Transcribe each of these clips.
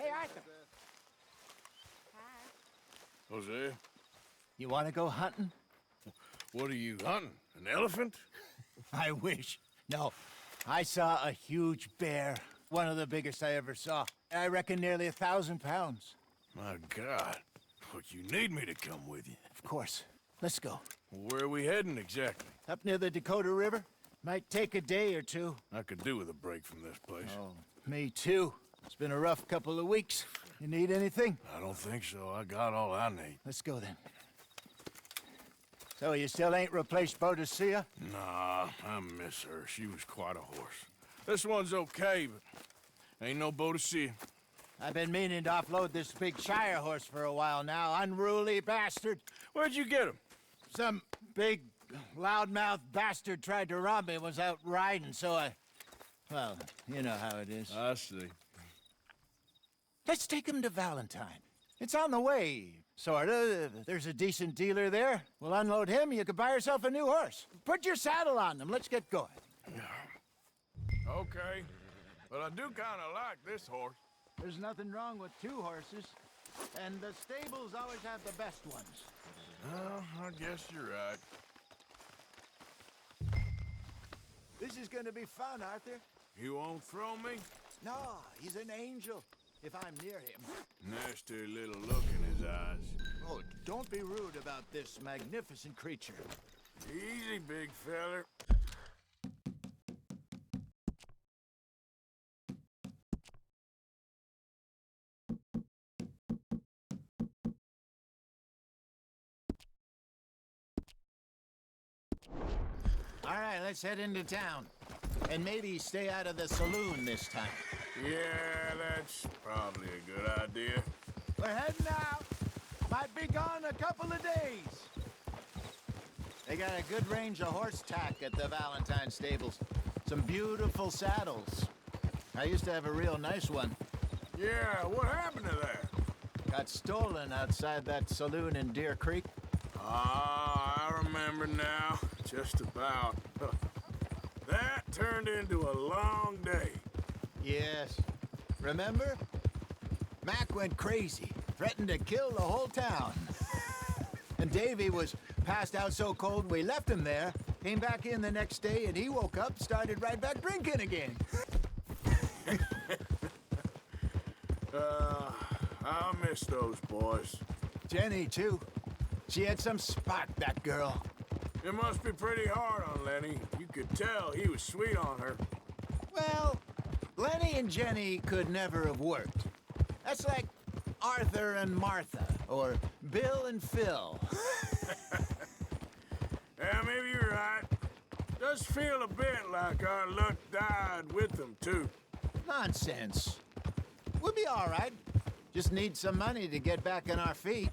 Hey, Arthur. Hi. Hosea, You want to go hunting? what are you hunting? An elephant? I wish. No, I saw a huge bear. One of the biggest I ever saw. I reckon nearly 1,000 pounds. My God. But you need me to come with you. Of course. Let's go. Where are we heading exactly? Up near the Dakota River. Might take a day or two. I could do with a break from this place. Oh, me too. It's been a rough couple of weeks. You need anything? I don't think so. I got all I need. Let's go then. So you still ain't replaced Boadicea? Nah, I miss her. She was quite a horse. This one's okay, but ain't no Boadicea. I've been meaning to offload this big Shire horse for a while now. Unruly bastard. Where'd you get him? Some big, loudmouth bastard tried to rob me and was out riding, so I... Well, you know how it is. I see. Let's take him to Valentine. It's on the way, sorta. There's a decent dealer there. We'll unload him, you could buy yourself a new horse. Put your saddle on them, let's get going. Okay, but I do kind of like this horse. There's nothing wrong with two horses, and the stables always have the best ones. Well, I guess you're right. This is gonna be fun, Arthur. You won't throw me? No, he's an angel, if I'm near him. Nasty little look in his eyes. Oh, don't be rude about this magnificent creature. Easy, big feller. All right, let's head into town. And maybe stay out of the saloon this time. Yeah, that's probably a good idea. We're heading out. Might be gone a couple of days. They got a good range of horse tack at the Valentine stables. Some beautiful saddles. I used to have a real nice one. Yeah, what happened to that? Got stolen outside that saloon in Deer Creek. Ah, I remember now. Just about. That turned into a long day. Yes. Remember? Mac went crazy, threatened to kill the whole town. And Davy was passed out so cold we left him there, came back in the next day, and he woke up, started right back drinking again. I miss those boys. Jenny, too. She had some spark, that girl. It must be pretty hard on Lenny. You could tell he was sweet on her. Well, Lenny and Jenny could never have worked. That's like Arthur and Martha, or Bill and Phil. Yeah, maybe you're right. Does feel a bit like our luck died with them, too. Nonsense. We'll be all right. Just need some money to get back on our feet.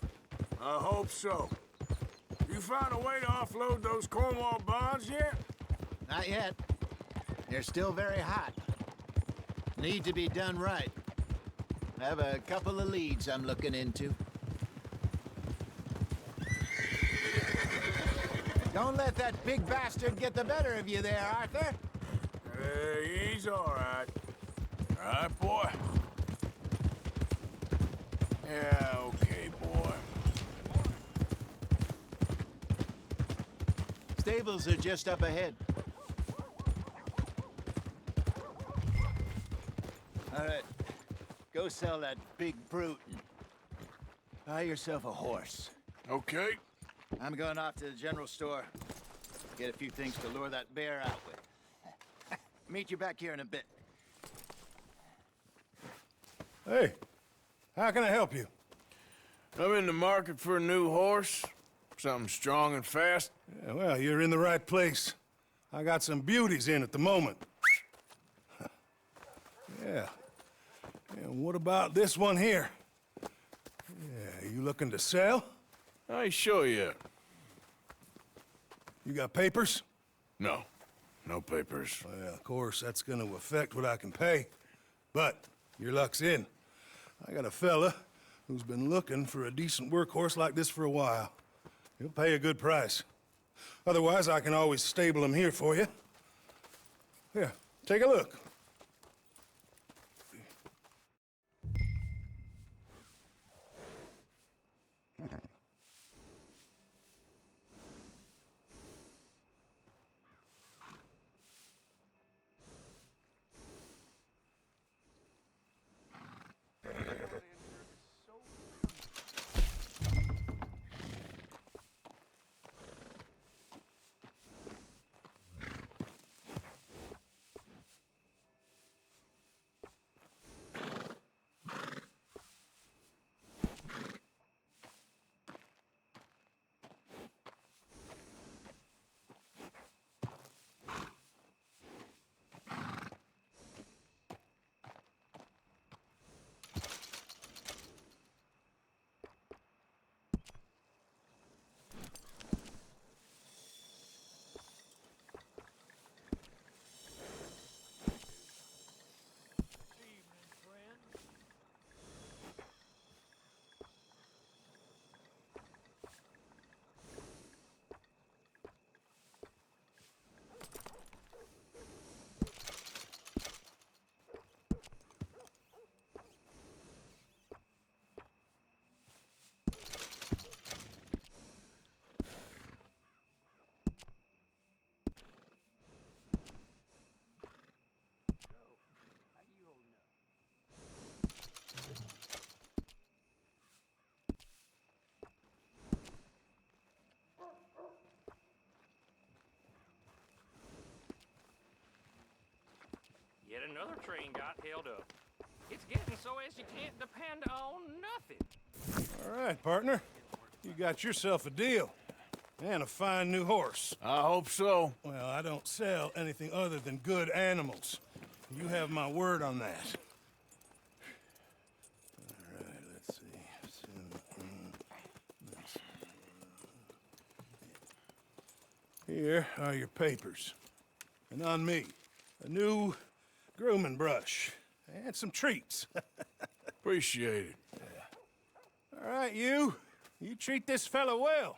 I hope so. You found a way to offload those Cornwall bonds yet? Not yet. They're still very hot. Need to be done right. I have a couple of leads I'm looking into. Don't let that big bastard get the better of you there, Arthur. He's all right. All right, boy? Yeah, okay, boy. Stables are just up ahead. All right. Go sell that big brute and buy yourself a horse. Okay. I'm going off to the general store. Get a few things to lure that bear out with. Meet you back here in a bit. Hey, how can I help you? I'm in the market for a new horse. Something strong and fast. Yeah, well, you're in the right place. I got some beauties in at the moment. Yeah. And what about this one here? Yeah, you looking to sell? I ain't sure yet. You got papers? No. No papers. Well, of course, that's gonna affect what I can pay. But your luck's in. I got a fella who's been looking for a decent workhorse like this for a while. He'll pay a good price. Otherwise, I can always stable him here for you. Here, take a look. other train got held up. It's getting so as you can't depend on nothing. All right, partner. You got yourself a deal. And a fine new horse. I hope so. Well, I don't sell anything other than good animals. You have my word on that. All right, let's see. Here are your papers. And on me, a new grooming brush and some treats. Appreciate it. All right, you treat this fella well.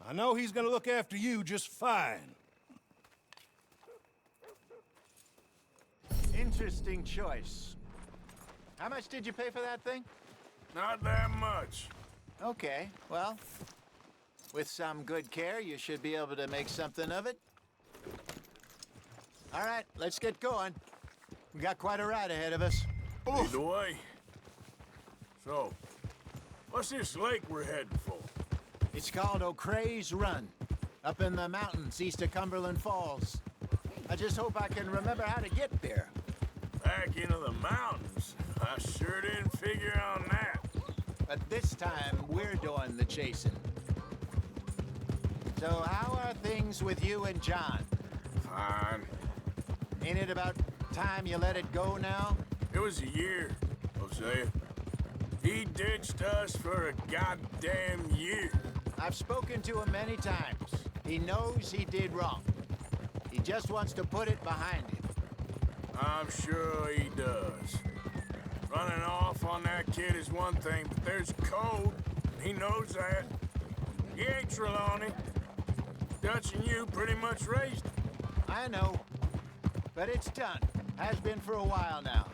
I know he's gonna look after you just fine. Interesting choice. How much did you pay for that thing? Not that much. Okay, well, with some good care, you should be able to make something of it. All right, let's get going. We got quite a ride ahead of us. Lead the way. So, what's this lake we're heading for? It's called O'Creagh's Run, up in the mountains east of Cumberland Falls. I just hope I can remember how to get there. Back into the mountains? I sure didn't figure on that. But this time, we're doing the chasing. So how are things with you and John? Fine. Ain't it about time you let it go now? It was a year, Hosea. He ditched us for a goddamn year. I've spoken to him many times. He knows he did wrong. He just wants to put it behind him. I'm sure he does. Running off on that kid is one thing, but there's code. He knows that. He ain't Trelawney. Dutch and you pretty much raised him. I know. But it's done. Has been for a while now.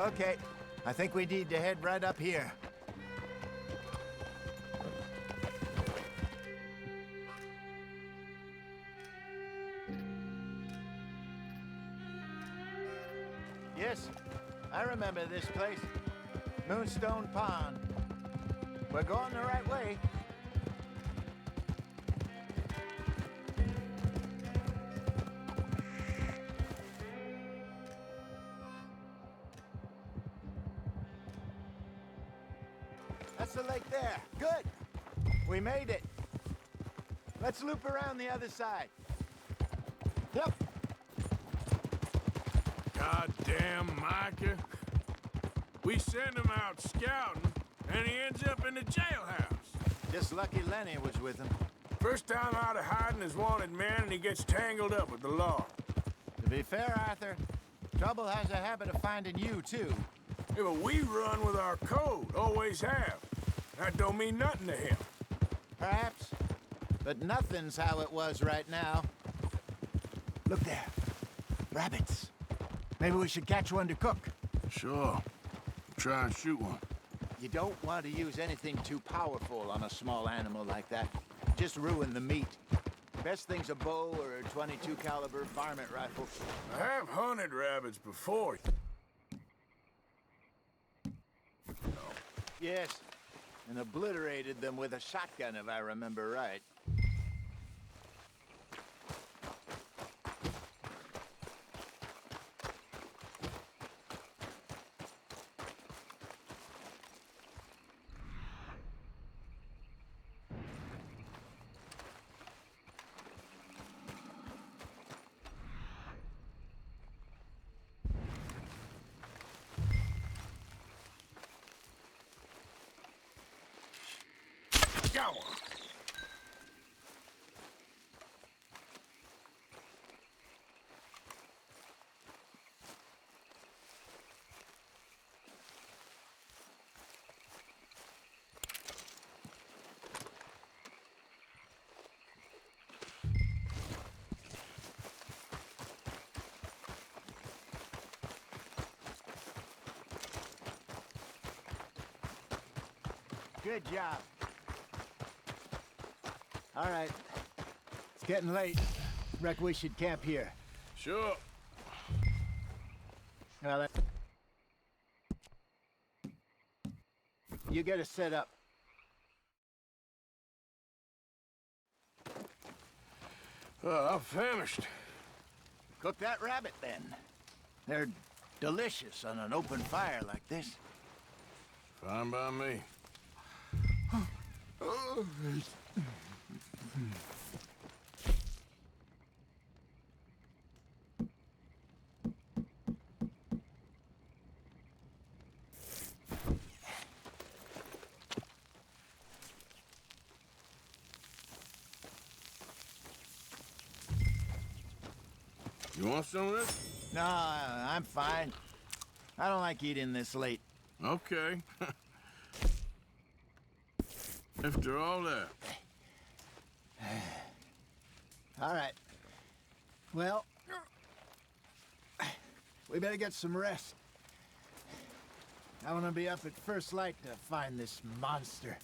Okay, I think we need to head right up here. Yes, I remember this place. Moonstone Pond. We're going the right way. That's the lake there. Good. We made it. Let's loop around the other side. Yep. Goddamn Micah. We send him out scouting, and he ends up in the jailhouse. Just lucky Lenny was with him. First time out of hiding is wanted man, and he gets tangled up with the law. To be fair, Arthur, trouble has a habit of finding you, too. Yeah, but we run with our code, always have. That don't mean nothing to him. Perhaps, but nothing's how it was right now. Look there. Rabbits. Maybe we should catch one to cook. Sure. Try and shoot one. You don't want to use anything too powerful on a small animal like that. Just ruin the meat. Best thing's a bow or a .22 caliber varmint rifle. I have hunted rabbits before. Yes, and obliterated them with a shotgun, if I remember right. Got one. Good job. All right. It's getting late. Reckon we should camp here. Sure. Well, you get us set up. I'm famished. Cook that rabbit, then. They're delicious on an open fire like this. Fine by me. You want some of this? No, I'm fine. I don't like eating this late. Okay. After all that. All right. Well, we better get some rest. I want to be up at first light to find this monster.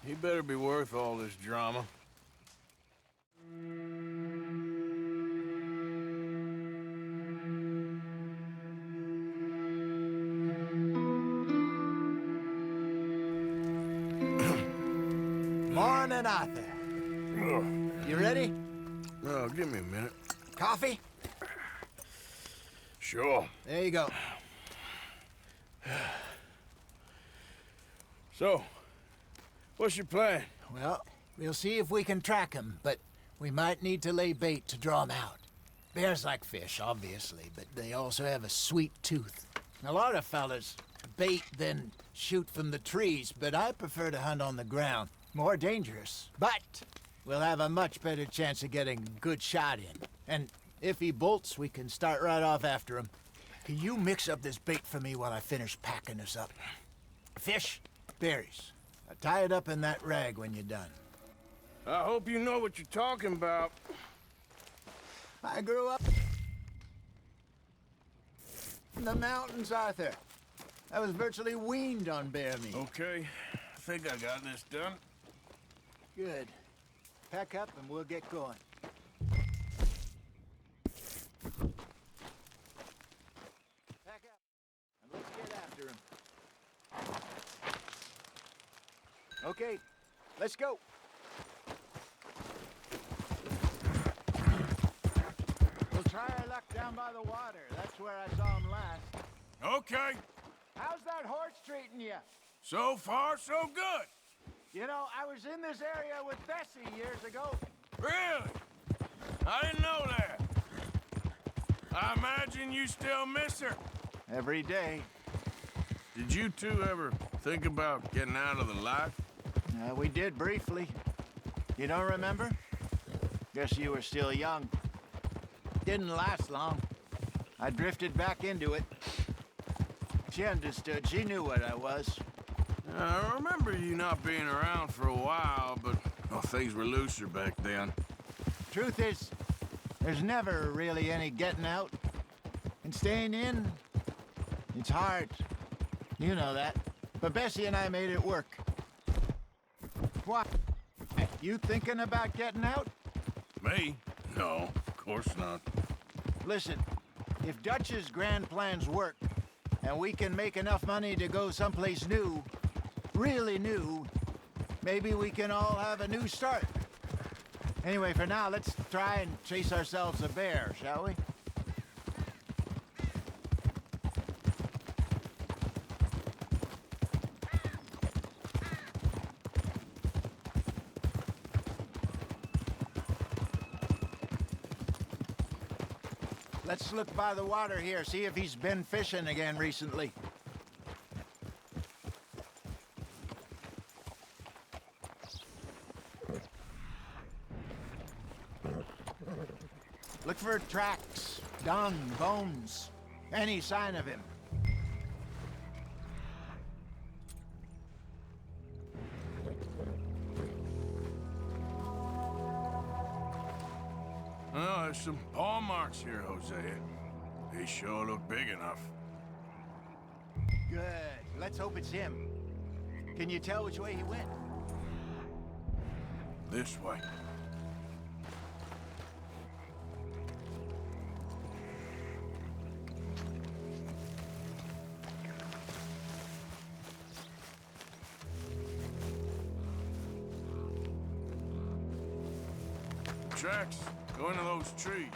He better be worth all this drama. Morning, Arthur. You ready? Oh, give me a minute. Coffee? Sure. There you go. So, what's your plan? Well, we'll see if we can track him, but we might need to lay bait to draw him out. Bears like fish, obviously, but they also have a sweet tooth. A lot of fellas bait, then shoot from the trees, but I prefer to hunt on the ground. More dangerous, but we'll have a much better chance of getting a good shot in. And if he bolts, we can start right off after him. Can you mix up this bait for me while I finish packing this up? Fish, berries. Tie it up in that rag when you're done. I hope you know what you're talking about. I grew up in the mountains, Arthur. I was virtually weaned on bear meat. Okay, I think I got this done. Good. Pack up and we'll get going. Pack up and let's get after him. Okay, let's go. We'll try our luck down by the water. That's where I saw him last. Okay, How's that horse treating you? so far so good. You know, I was in this area with Bessie years ago. Really? I didn't know that. I imagine you still miss her. Every day. Did you two ever think about getting out of the life? We did briefly. You don't remember? Guess you were still young. Didn't last long. I drifted back into it. She understood. She knew what I was. I remember you not being around for a while, but well, things were looser back then. Truth is, there's never really any getting out. And staying in, it's hard. You know that. But Bessie and I made it work. What? You thinking about getting out? Me? No, of course not. Listen, if Dutch's grand plans work, and we can make enough money to go someplace new, really new, maybe we can all have a new start. Anyway, for now, let's try and chase ourselves a bear, shall we? Let's look by the water here, see if he's been fishing again recently. Look for tracks, dung, bones, any sign of him. Oh, there's some paw marks here, Hosea. They sure look big enough. Good. Let's hope it's him. Can you tell which way he went? This way. Tracks. Go into those trees.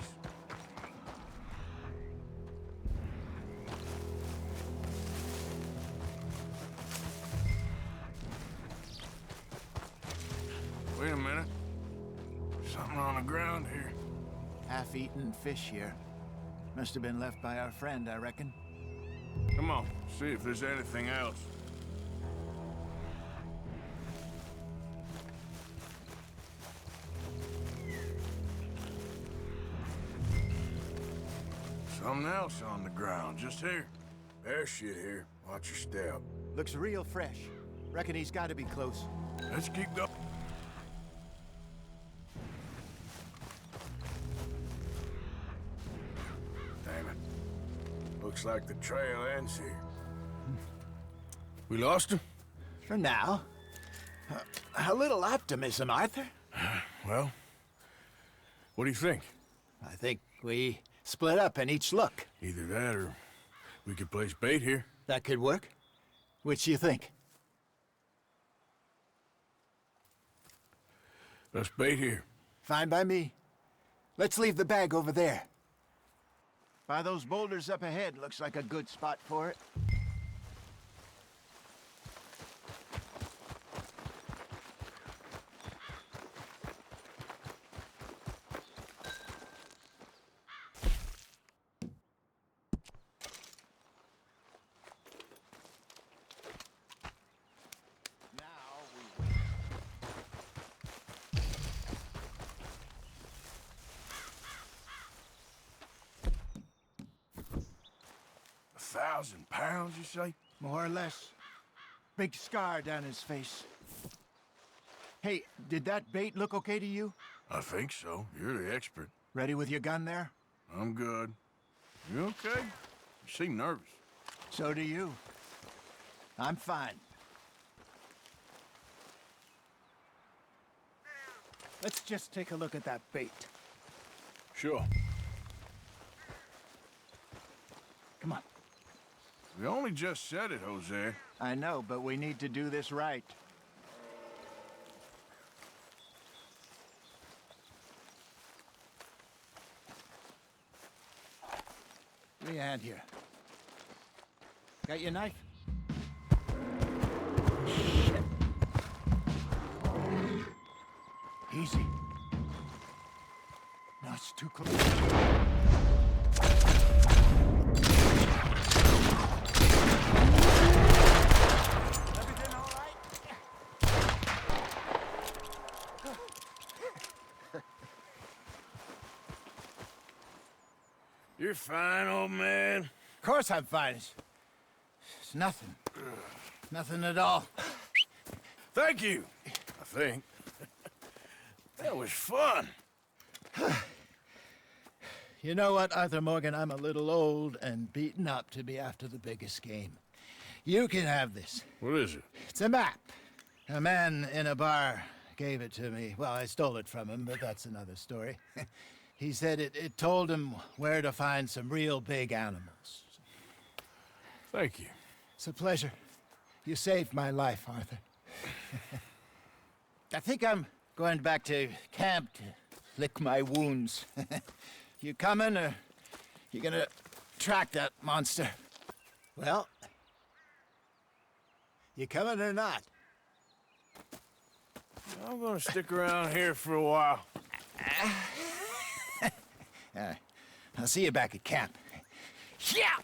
Wait a minute. Something on the ground here. Half-eaten fish here. Must have been left by our friend, I reckon. Come on, see if there's anything else. Something else on the ground, just here. There's shit here. Watch your step. Looks real fresh. Reckon he's got to be close. Let's keep going. Damn it. Looks like the trail ends here. We lost him? For now. A little optimism, Arthur. Well, what do you think? I think we split up and each look. Either that or we could place bait here. That could work. Which do you think? Let's bait here. Fine by me. Let's leave the bag over there. By those boulders up ahead, looks like a good spot for it. £1,000, you say? More or less. Big scar down his face. Hey, did that bait look okay to you? I think so. You're the expert. Ready with your gun there? I'm good. You okay? You seem nervous. So do you. I'm fine. Let's just take a look at that bait. Sure. Come on. We only just said it, Jose. I know, but we need to do this right. Give me a hand here. Got your knife? Shit. Easy. No, it's too close. You're fine, old man. Of course I'm fine. It's nothing. Nothing at all. Thank you, I think. That was fun. You know what, Arthur Morgan? I'm a little old and beaten up to be after the biggest game. You can have this. What is it? It's a map. A man in a bar gave it to me. Well, I stole it from him, but that's another story. He said it told him where to find some real big animals. Thank you. It's a pleasure. You saved my life, Arthur. I think I'm going back to camp to lick my wounds. You coming, or you gonna track that monster? Well, you coming or not? I'm gonna stick around here for a while. All right. I'll see you back at camp. Yeah!